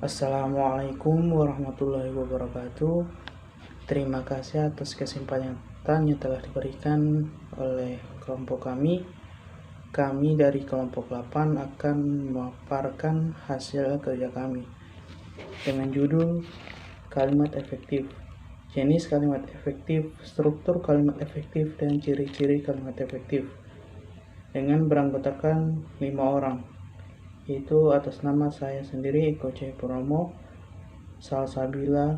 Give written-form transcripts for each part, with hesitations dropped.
Assalamualaikum warahmatullahi wabarakatuh. Terima kasih atas kesempatan yang telah diberikan oleh kelompok kami. Kami dari kelompok 8 akan memaparkan hasil kerja kami dengan judul Kalimat Efektif. Jenis kalimat efektif, struktur kalimat efektif, dan ciri-ciri kalimat efektif. Dengan beranggotakan 5 orang, yaitu atas nama saya sendiri, Eko Cahyono, Salsabila,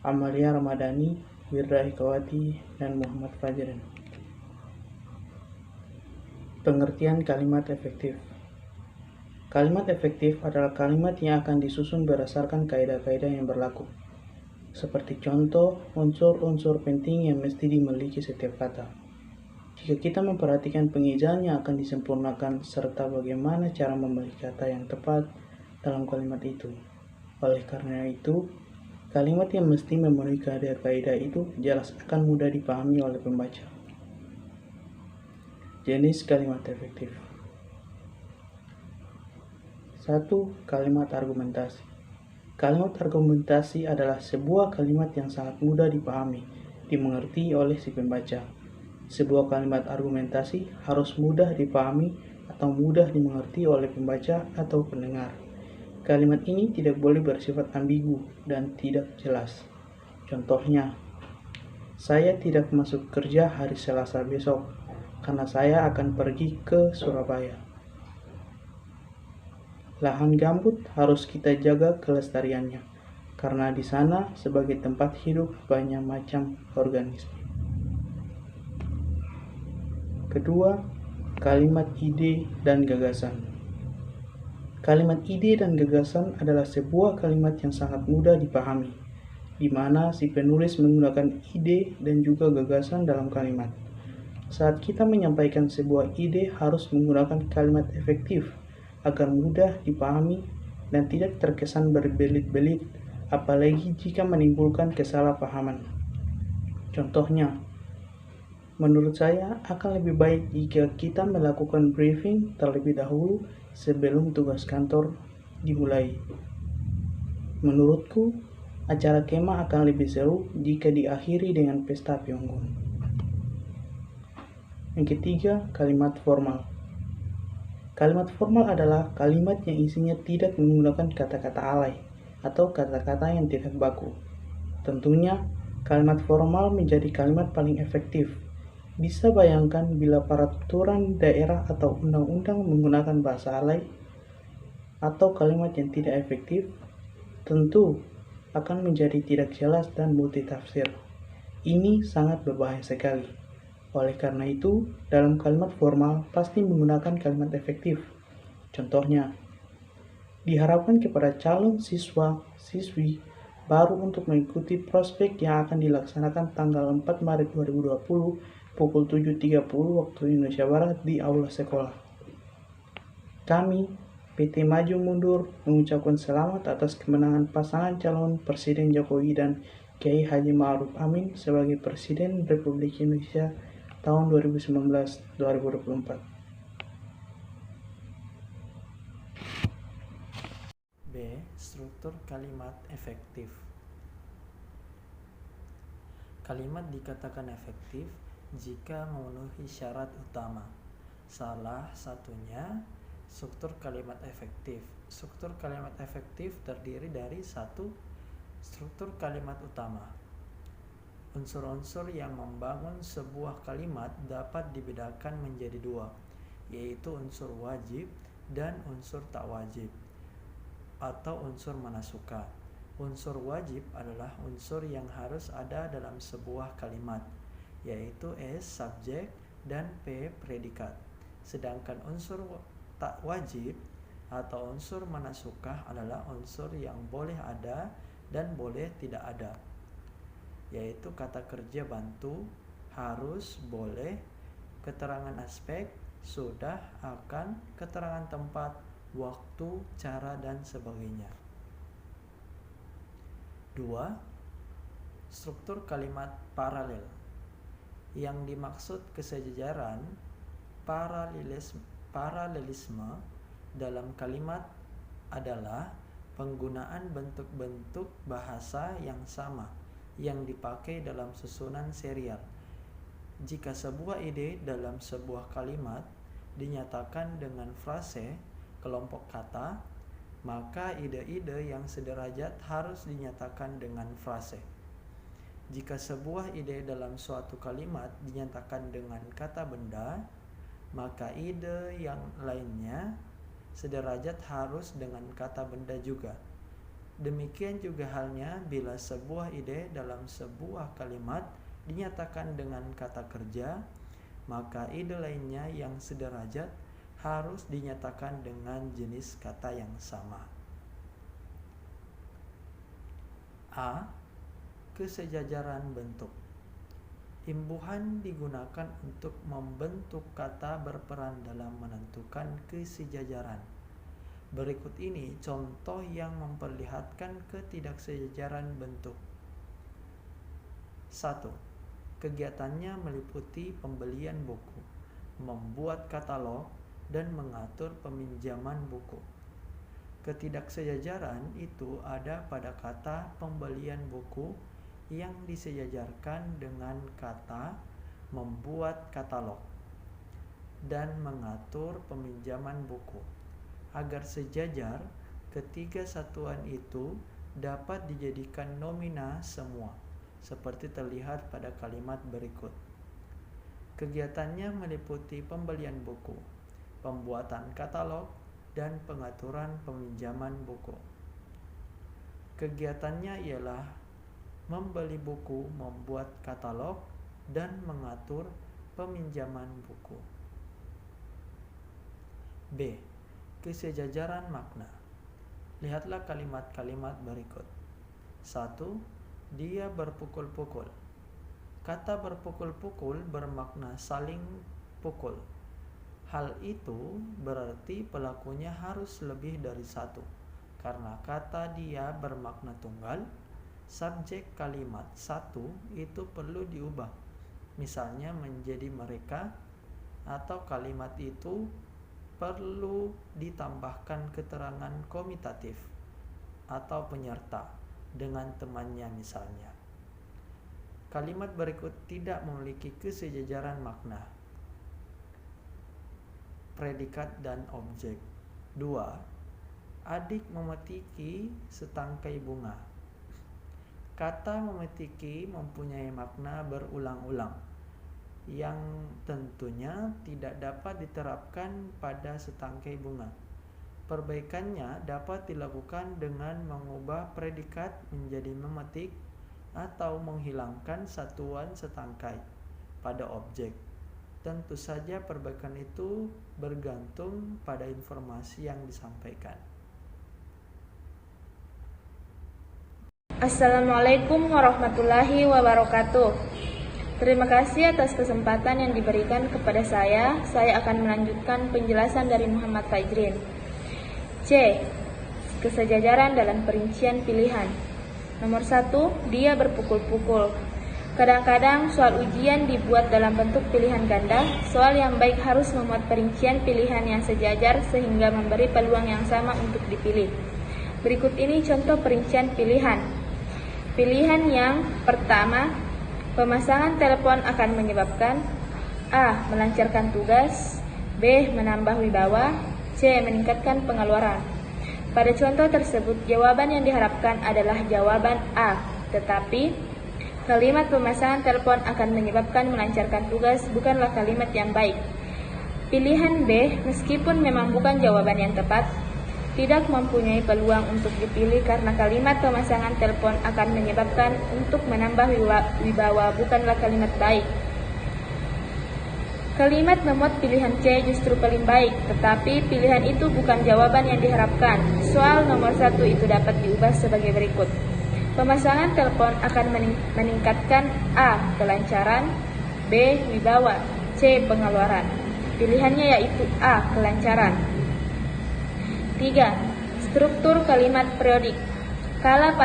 Amalia Ramadhani, Wirda Hikawati, dan Muhammad Fajrin. Pengertian kalimat efektif. Kalimat efektif adalah kalimat yang akan disusun berdasarkan kaidah-kaidah yang berlaku. Seperti contoh, unsur-unsur penting yang mesti dimiliki setiap kata. Jika kita memperhatikan pengejaan yang akan disempurnakan serta bagaimana cara memilih kata yang tepat dalam kalimat itu. Oleh karena itu, kalimat yang mesti memenuhi kaidah-kaidah itu jelas akan mudah dipahami oleh pembaca. Jenis kalimat efektif. 1. Kalimat argumentasi. Kalimat argumentasi adalah sebuah kalimat yang sangat mudah dipahami, dimengerti oleh si pembaca. Sebuah kalimat argumentasi harus mudah dipahami atau mudah dimengerti oleh pembaca atau pendengar. Kalimat ini tidak boleh bersifat ambigu dan tidak jelas. Contohnya, saya tidak masuk kerja hari Selasa besok karena saya akan pergi ke Surabaya. Lahan gambut harus kita jaga kelestariannya, karena di sana sebagai tempat hidup banyak macam organisme. Kedua, kalimat ide dan gagasan. Kalimat ide dan gagasan adalah sebuah kalimat yang sangat mudah dipahami, di mana si penulis menggunakan ide dan juga gagasan dalam kalimat. Saat kita menyampaikan sebuah ide harus menggunakan kalimat efektif agar mudah dipahami dan tidak terkesan berbelit-belit, apalagi jika menimbulkan kesalahpahaman. Contohnya, menurut saya akan lebih baik jika kita melakukan briefing terlebih dahulu sebelum tugas kantor dimulai. Menurutku, acara kemah akan lebih seru jika diakhiri dengan pesta api unggun. Yang ketiga, kalimat formal. Kalimat formal adalah kalimat yang isinya tidak menggunakan kata-kata alay atau kata-kata yang tidak baku. Tentunya, kalimat formal menjadi kalimat paling efektif. Bisa bayangkan bila peraturan daerah atau undang-undang menggunakan bahasa alay atau kalimat yang tidak efektif, tentu akan menjadi tidak jelas dan multitafsir. Ini sangat berbahaya sekali. Oleh karena itu, dalam kalimat formal pasti menggunakan kalimat efektif. Contohnya, diharapkan kepada calon siswa-siswi baru untuk mengikuti prospek yang akan dilaksanakan tanggal 4 Maret 2020 pukul 7.30 waktu Indonesia Barat di aula sekolah. Kami, PT Maju Mundur, mengucapkan selamat atas kemenangan pasangan calon Presiden Jokowi dan Kiai Haji Ma'ruf Amin sebagai Presiden Republik Indonesia tahun 2019-2024. B. Struktur kalimat efektif. Kalimat dikatakan efektif jika memenuhi syarat utama. Salah satunya struktur kalimat efektif. Struktur kalimat efektif terdiri dari satu, struktur kalimat utama. Unsur-unsur yang membangun sebuah kalimat dapat dibedakan menjadi dua, yaitu unsur wajib dan unsur tak wajib, atau unsur manasuka. Unsur wajib adalah unsur yang harus ada dalam sebuah kalimat, yaitu S subjek dan P predikat. Sedangkan unsur tak wajib atau unsur manasukah adalah unsur yang boleh ada dan boleh tidak ada, yaitu kata kerja bantu, harus, boleh, keterangan aspek, sudah, akan, keterangan tempat, waktu, cara, dan sebagainya. 2. Struktur kalimat paralel. Yang dimaksud kesejajaran, paralelisme dalam kalimat adalah penggunaan bentuk-bentuk bahasa yang sama yang dipakai dalam susunan serial. Jika sebuah ide dalam sebuah kalimat dinyatakan dengan frase kelompok kata, maka ide-ide yang sederajat harus dinyatakan dengan frase. Jika sebuah ide dalam suatu kalimat dinyatakan dengan kata benda, maka ide yang lainnya sederajat harus dengan kata benda juga. Demikian juga halnya bila sebuah ide dalam sebuah kalimat dinyatakan dengan kata kerja, maka ide lainnya yang sederajat harus dinyatakan dengan jenis kata yang sama. A. Kesejajaran bentuk. Imbuhan digunakan untuk membentuk kata berperan dalam menentukan kesejajaran. Berikut ini contoh yang memperlihatkan ketidaksejajaran bentuk. 1. Kegiatannya meliputi pembelian buku, membuat katalog, dan mengatur peminjaman buku. Ketidaksejajaran itu ada pada kata pembelian buku yang disejajarkan dengan kata membuat katalog dan mengatur peminjaman buku. Agar sejajar, ketiga satuan itu dapat dijadikan nomina semua, seperti terlihat pada kalimat berikut. Kegiatannya meliputi pembelian buku, pembuatan katalog, dan pengaturan peminjaman buku. Kegiatannya ialah membeli buku, membuat katalog, dan mengatur peminjaman buku. B. Kesejajaran makna. Lihatlah kalimat-kalimat berikut. 1. Dia berpukul-pukul. Kata berpukul-pukul bermakna saling pukul. Hal itu berarti pelakunya harus lebih dari satu. Karena kata dia bermakna tunggal, subjek kalimat satu itu perlu diubah, misalnya menjadi mereka, atau kalimat itu perlu ditambahkan keterangan komitatif atau penyerta dengan temannya misalnya. Kalimat berikut tidak memiliki kesejajaran makna. Predikat dan objek. 2. Adik memetiki setangkai bunga. Kata memetiki mempunyai makna berulang-ulang yang tentunya tidak dapat diterapkan pada setangkai bunga. Perbaikannya dapat dilakukan dengan mengubah predikat menjadi memetik atau menghilangkan satuan setangkai pada objek. Tentu saja perbaikan itu bergantung pada informasi yang disampaikan. Assalamualaikum warahmatullahi wabarakatuh. Terima kasih atas kesempatan yang diberikan kepada saya. Saya akan melanjutkan penjelasan dari Muhammad Fajrin. C. Kesejajaran dalam perincian pilihan. Nomor 1, dia berpukul-pukul. Kadang-kadang soal ujian dibuat dalam bentuk pilihan ganda. Soal yang baik harus memuat perincian pilihan yang sejajar sehingga memberi peluang yang sama untuk dipilih. Berikut ini contoh perincian pilihan. Pilihan yang pertama, pemasangan telepon akan menyebabkan A. Melancarkan tugas, B. Menambah wibawa, C. Meningkatkan pengeluaran. Pada contoh tersebut, jawaban yang diharapkan adalah jawaban A, tetapi kalimat pemasangan telepon akan menyebabkan melancarkan tugas bukanlah kalimat yang baik. Pilihan B, meskipun memang bukan jawaban yang tepat, tidak mempunyai peluang untuk dipilih karena kalimat pemasangan telepon akan menyebabkan untuk menambah wibawa bukanlah kalimat baik. Kalimat memuat pilihan C justru paling baik, tetapi pilihan itu bukan jawaban yang diharapkan. Soal nomor 1 itu dapat diubah sebagai berikut. Pemasangan telepon akan meningkatkan A. Kelancaran, B. Wibawa, C. Pengeluaran. Pilihannya yaitu A. Kelancaran. 3. Struktur kalimat periodik. Kalau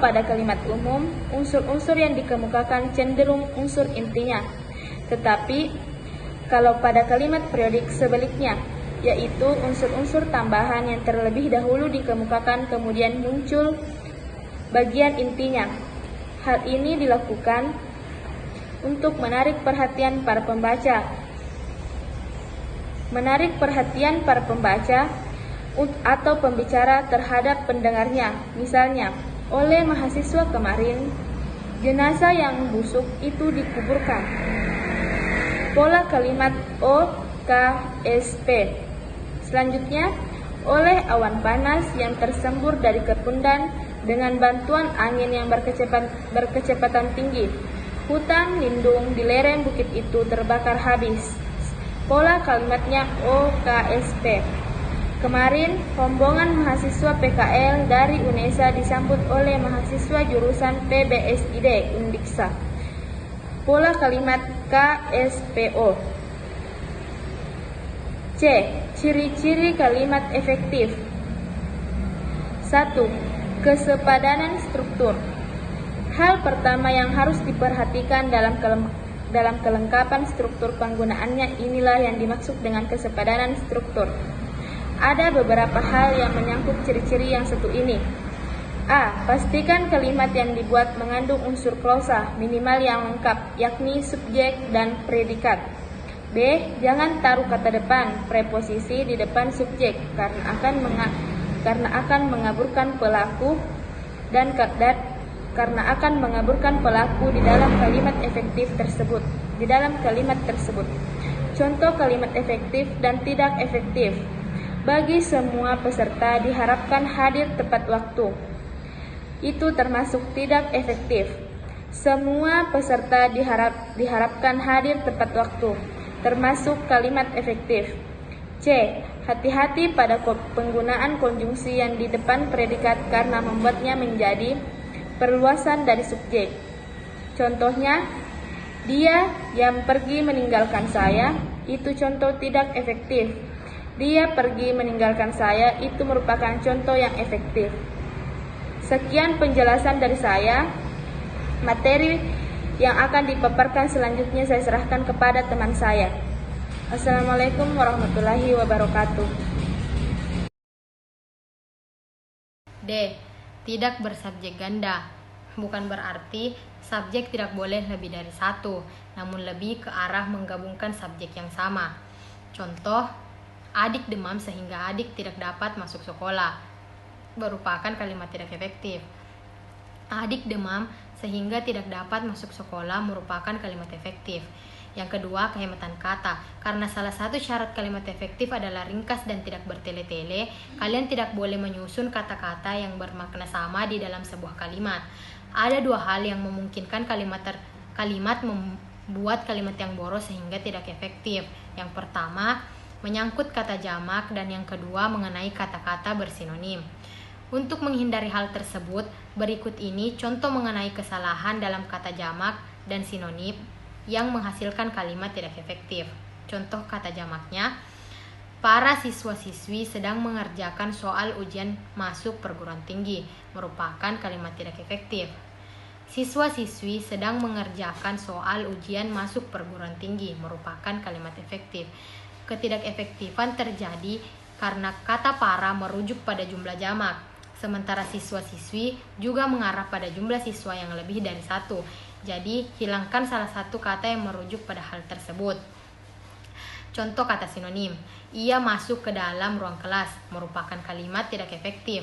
pada kalimat umum, unsur-unsur yang dikemukakan cenderung unsur intinya. Tetapi, kalau pada kalimat periodik sebaliknya, yaitu unsur-unsur tambahan yang terlebih dahulu dikemukakan kemudian muncul bagian intinya. Hal ini dilakukan untuk menarik perhatian para pembaca. Menarik perhatian para pembaca atau pembicara terhadap pendengarnya. Misalnya, oleh mahasiswa kemarin, jenazah yang busuk itu dikuburkan. Pola kalimat OKSP. Selanjutnya, oleh awan panas yang tersembur dari kepundan dengan bantuan angin yang berkecepatan tinggi, hutan lindung di lereng bukit itu terbakar habis. Pola kalimatnya OKSP. Kemarin, rombongan mahasiswa PKL dari UNESA disambut oleh mahasiswa jurusan PBSID Undiksa. Pola kalimat KSPO. C. Ciri-ciri kalimat efektif. 1. Kesepadanan struktur. Hal pertama yang harus diperhatikan dalam kelengkapan struktur penggunaannya inilah yang dimaksud dengan kesepadanan struktur. Ada beberapa hal yang menyangkut ciri-ciri yang satu ini. A. Pastikan kalimat yang dibuat mengandung unsur klausa minimal yang lengkap, yakni subjek dan predikat. B. Jangan taruh kata depan preposisi di depan subjek karena akan mengaburkan pelaku di dalam kalimat efektif tersebut. Contoh kalimat efektif dan tidak efektif. Bagi semua peserta diharapkan hadir tepat waktu. Itu termasuk tidak efektif. Semua peserta diharapkan hadir tepat waktu, termasuk kalimat efektif. C. Hati-hati pada penggunaan konjungsi yang di depan predikat karena membuatnya menjadi perluasan dari subjek. Contohnya, dia yang pergi meninggalkan saya, itu contoh tidak efektif. Dia pergi meninggalkan saya, itu merupakan contoh yang efektif. Sekian penjelasan dari saya. Materi yang akan dipaparkan selanjutnya saya serahkan kepada teman saya. Assalamualaikum warahmatullahi wabarakatuh. D. Tidak bersubjek ganda. Bukan berarti subjek tidak boleh lebih dari satu, namun lebih ke arah menggabungkan subjek yang sama. Contoh, adik demam sehingga adik tidak dapat masuk sekolah, merupakan kalimat tidak efektif. Adik demam sehingga tidak dapat masuk sekolah merupakan kalimat efektif. Yang kedua, kehematan kata. Karena salah satu syarat kalimat efektif adalah ringkas dan tidak bertele-tele, kalian tidak boleh menyusun kata-kata yang bermakna sama di dalam sebuah kalimat. Ada dua hal yang memungkinkan kalimat membuat kalimat yang boros sehingga tidak efektif. Yang pertama, menyangkut kata jamak, dan yang kedua mengenai kata-kata bersinonim. Untuk menghindari hal tersebut, berikut ini contoh mengenai kesalahan dalam kata jamak dan sinonim yang menghasilkan kalimat tidak efektif. Contoh kata jamaknya, para siswa-siswi sedang mengerjakan soal ujian masuk perguruan tinggi, merupakan kalimat tidak efektif. Siswa-siswi sedang mengerjakan soal ujian masuk perguruan tinggi, merupakan kalimat efektif. Ketidakefektifan terjadi karena kata para merujuk pada jumlah jamak, sementara siswa-siswi juga mengarah pada jumlah siswa yang lebih dari satu. Jadi, hilangkan salah satu kata yang merujuk pada hal tersebut. Contoh kata sinonim, ia masuk ke dalam ruang kelas, merupakan kalimat tidak efektif.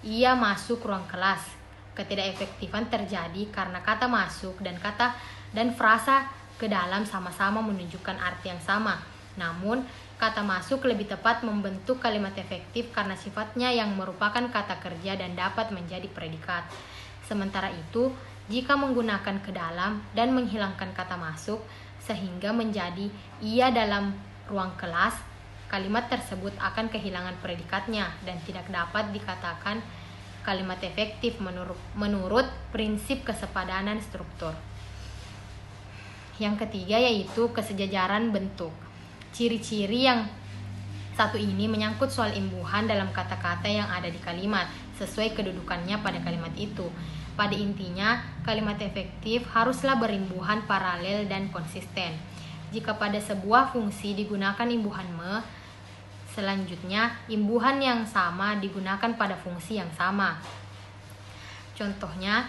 Ia masuk ruang kelas. Ketidakefektifan terjadi karena kata masuk dan frasa ke dalam sama-sama menunjukkan arti yang sama. Namun, kata masuk lebih tepat membentuk kalimat efektif karena sifatnya yang merupakan kata kerja dan dapat menjadi predikat. Sementara itu, jika menggunakan ke dalam dan menghilangkan kata masuk sehingga menjadi ia dalam ruang kelas, kalimat tersebut akan kehilangan predikatnya dan tidak dapat dikatakan kalimat efektif menurut prinsip kesepadanan struktur. Yang ketiga yaitu kesejajaran bentuk. Ciri-ciri yang satu ini menyangkut soal imbuhan dalam kata-kata yang ada di kalimat sesuai kedudukannya pada kalimat itu. Pada intinya, kalimat efektif haruslah berimbuhan paralel dan konsisten. Jika pada sebuah fungsi digunakan imbuhan me, Selanjutnya, imbuhan yang sama digunakan pada fungsi yang sama. Contohnya,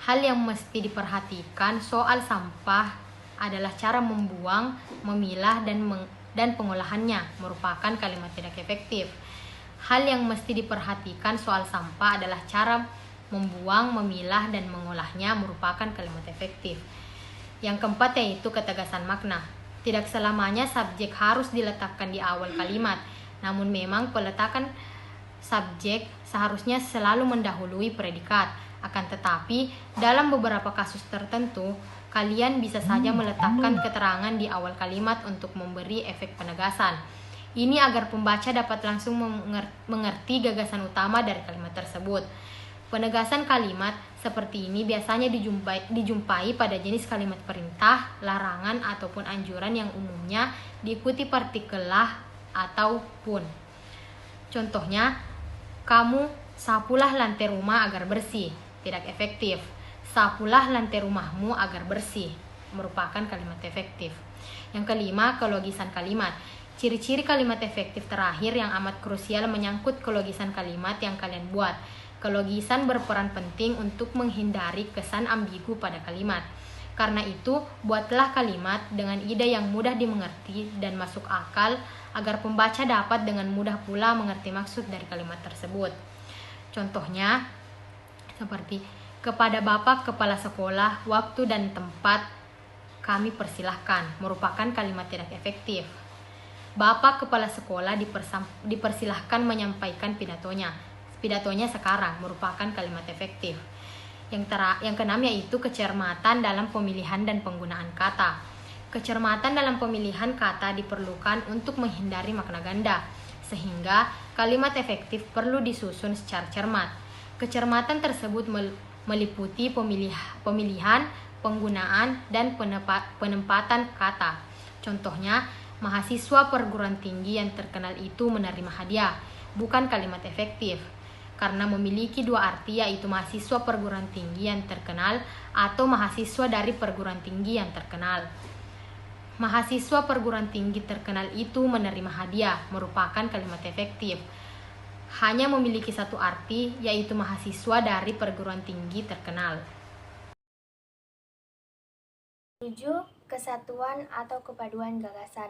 hal yang mesti diperhatikan soal sampah adalah cara membuang, memilah, dan pengolahannya merupakan kalimat tidak efektif. Hal yang mesti diperhatikan soal sampah adalah cara membuang, memilah, dan mengolahnya merupakan kalimat efektif. Yang keempat yaitu ketegasan makna. Tidak selamanya subjek harus diletakkan di awal kalimat, namun memang peletakan subjek seharusnya selalu mendahului predikat. Akan tetapi, dalam beberapa kasus tertentu, kalian bisa saja meletakkan keterangan di awal kalimat untuk memberi efek penegasan. Ini agar pembaca dapat langsung mengerti gagasan utama dari kalimat tersebut. Penegasan kalimat seperti ini biasanya dijumpai pada jenis kalimat perintah, larangan, ataupun anjuran yang umumnya diikuti partikel lah ataupun. Contohnya, kamu sapulah lantai rumah agar bersih. Tidak efektif. Sapulah lantai rumahmu agar bersih. Merupakan kalimat efektif. Yang kelima, kelogisan kalimat. Ciri-ciri kalimat efektif terakhir yang amat krusial menyangkut kelogisan kalimat yang kalian buat. Kelogisan berperan penting untuk menghindari kesan ambigu pada kalimat. Karena itu, buatlah kalimat dengan ide yang mudah dimengerti dan masuk akal agar pembaca dapat dengan mudah pula mengerti maksud dari kalimat tersebut. Contohnya, seperti kepada Bapak Kepala Sekolah, waktu dan tempat kami persilahkan, merupakan kalimat tidak efektif. Bapak Kepala Sekolah dipersilahkan menyampaikan pidatonya sekarang, merupakan kalimat efektif. Yang keenam yaitu kecermatan dalam pemilihan dan penggunaan kata. Kecermatan dalam pemilihan kata diperlukan untuk menghindari makna ganda, sehingga kalimat efektif perlu disusun secara cermat. Kecermatan tersebut meliputi pemilihan, penggunaan, dan penempatan kata. Contohnya, mahasiswa perguruan tinggi yang terkenal itu menerima hadiah, bukan kalimat efektif. Karena memiliki dua arti, yaitu mahasiswa perguruan tinggi yang terkenal atau mahasiswa dari perguruan tinggi yang terkenal. Mahasiswa perguruan tinggi terkenal itu menerima hadiah, merupakan kalimat efektif. Hanya memiliki satu arti, yaitu mahasiswa dari perguruan tinggi terkenal. 7. Kesatuan atau kepaduan gagasan.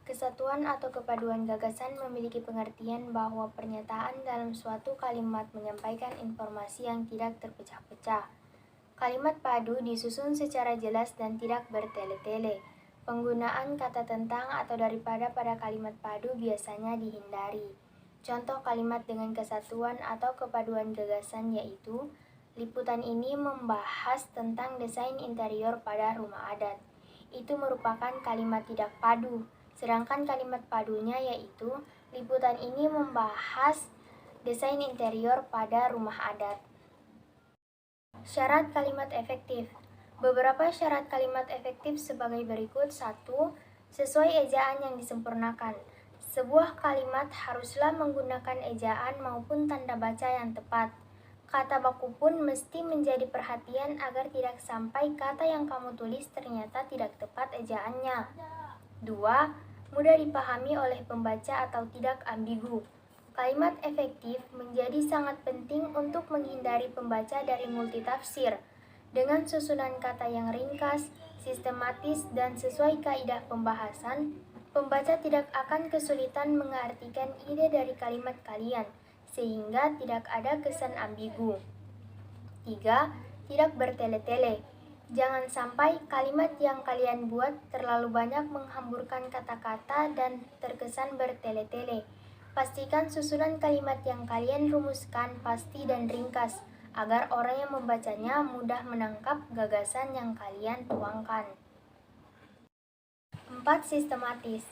Kesatuan atau kepaduan gagasan memiliki pengertian bahwa pernyataan dalam suatu kalimat menyampaikan informasi yang tidak terpecah-pecah. Kalimat padu disusun secara jelas dan tidak bertele-tele. Penggunaan kata tentang atau daripada pada kalimat padu biasanya dihindari. Contoh kalimat dengan kesatuan atau kepaduan gagasan yaitu, liputan ini membahas tentang desain interior pada rumah adat. Itu merupakan kalimat tidak padu. Sedangkan kalimat padunya yaitu, liputan ini membahas desain interior pada rumah adat. Syarat kalimat efektif. Beberapa syarat kalimat efektif sebagai berikut. 1. Sesuai ejaan yang disempurnakan. Sebuah kalimat haruslah menggunakan ejaan maupun tanda baca yang tepat. Kata baku pun mesti menjadi perhatian agar tidak sampai kata yang kamu tulis ternyata tidak tepat ejaannya. 2. Mudah dipahami oleh pembaca atau tidak ambigu. Kalimat efektif menjadi sangat penting untuk menghindari pembaca dari multitafsir. Dengan susunan kata yang ringkas, sistematis, dan sesuai kaidah pembahasan, pembaca tidak akan kesulitan mengartikan ide dari kalimat kalian, sehingga tidak ada kesan ambigu. 3. Tidak bertele-tele. Jangan sampai kalimat yang kalian buat terlalu banyak menghamburkan kata-kata dan terkesan bertele-tele. Pastikan susunan kalimat yang kalian rumuskan pasti dan ringkas, agar orang yang membacanya mudah menangkap gagasan yang kalian tuangkan. 4. Sistematis.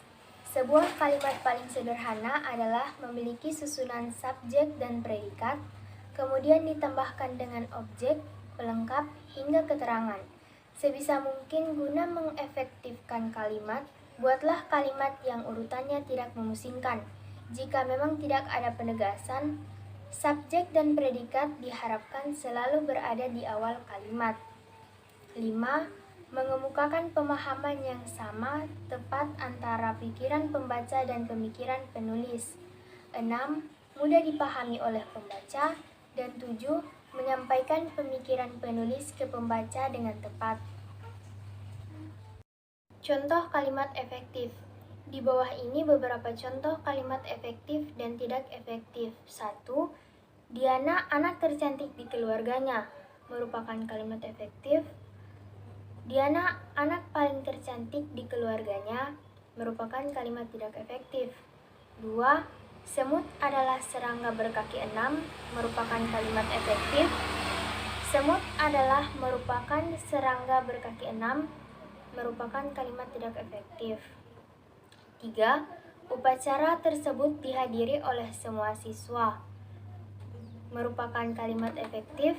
Sebuah kalimat paling sederhana adalah memiliki susunan subjek dan predikat, kemudian ditambahkan dengan objek, pelengkap, hingga keterangan. Sebisa mungkin guna mengefektifkan kalimat, buatlah kalimat yang urutannya tidak memusingkan. Jika memang tidak ada penegasan, subjek dan predikat diharapkan selalu berada di awal kalimat. 5. mengemukakan pemahaman yang sama tepat antara pikiran pembaca dan pemikiran penulis. 6. Mudah dipahami oleh pembaca. Dan 7. Menyampaikan pemikiran penulis ke pembaca dengan tepat. Contoh kalimat efektif. Di bawah ini beberapa contoh kalimat efektif dan tidak efektif. 1. Diana anak tercantik di keluarganya merupakan kalimat efektif. Diana anak paling tercantik di keluarganya merupakan kalimat tidak efektif. 2. Semut adalah serangga berkaki 6 merupakan kalimat efektif. Semut adalah merupakan serangga berkaki 6 merupakan kalimat tidak efektif. 3. Upacara tersebut dihadiri oleh semua siswa merupakan kalimat efektif.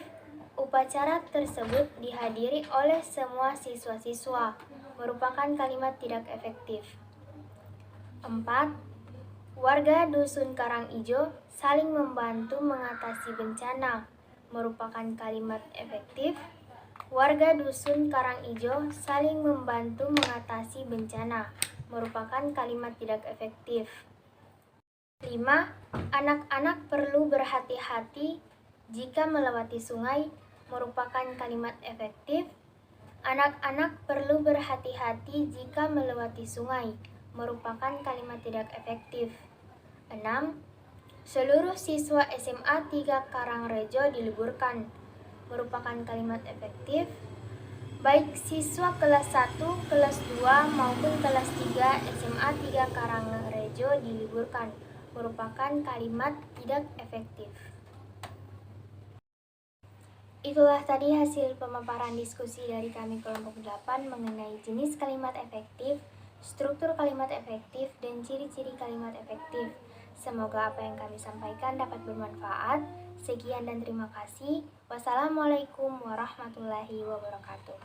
Upacara tersebut dihadiri oleh semua siswa-siswa merupakan kalimat tidak efektif. 4. Warga Dusun Karangijo saling membantu mengatasi bencana merupakan kalimat efektif. Warga Dusun Karangijo saling membantu mengatasi bencana merupakan kalimat tidak efektif. 5. Anak-anak perlu berhati-hati jika melewati sungai merupakan kalimat efektif. Anak-anak perlu berhati-hati jika melewati sungai merupakan kalimat tidak efektif. 6. Seluruh siswa SMA 3 Karangrejo diliburkan merupakan kalimat efektif. Baik siswa kelas 1, kelas 2 maupun kelas 3 SMA 3 Karangrejo diliburkan merupakan kalimat tidak efektif. Itulah tadi hasil pemaparan diskusi dari kami kelompok 8 mengenai jenis kalimat efektif, struktur kalimat efektif, dan ciri-ciri kalimat efektif. Semoga apa yang kami sampaikan dapat bermanfaat. Sekian dan terima kasih. Wassalamualaikum warahmatullahi wabarakatuh.